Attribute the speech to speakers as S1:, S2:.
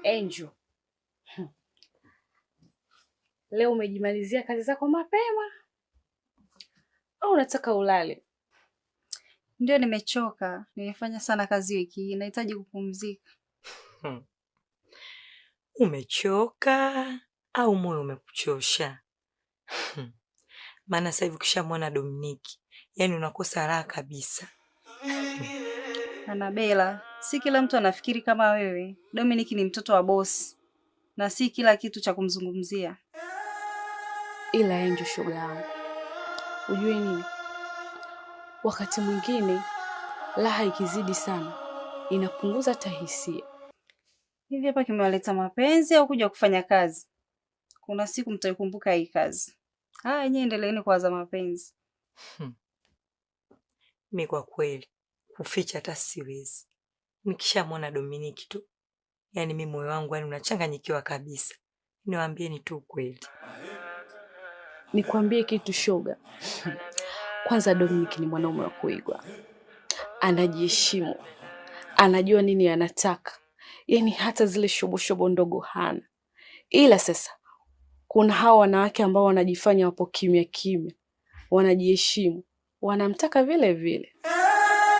S1: Angel, leo umejimalizia kazi zako mapema au unataka ulale?
S2: Ndio, nimechoka. Nimefanya sana kazi wiki hii, nahitaji kupumzika.
S3: Umechoka au moyo umekuchosha? Maana sasa hivi ukishamwona Dominiki, yani unakosa raha kabisa.
S2: Anabela, si kila mtu anafikiri kama wewe. Dominiki ni mtoto wa bosi na si kila kitu cha kumzungumzia.
S1: Ila Angel, shoga yangu, ujue nini? Wakati mwingine raha ikizidi sana inapunguza hata hisia.
S2: Hivi hapa kimewaleta mapenzi au kuja kufanya kazi? Kuna siku mtaikumbuka hii kazi. Haya, nyinyi endeleeni kuwaza mapenzi.
S3: Mimi kwa kweli kuficha hata siwezi. Nikishamwona Dominiki tu, yani mimi moyo wangu yani unachanganyikiwa kabisa. Niwaambieni tu kweli.
S1: Nikwambie kitu shoga. Kwanza Dominiki ni mwanaume wa kuigwa. Anajiheshimu. Anajua nini anataka. Yaani hata zile shobo ndogo hana. Ila sasa kuna hawa wanawake ambao wanajifanya wapo kimya kimya. Wanajiheshimu. Wanamtaka vile vile.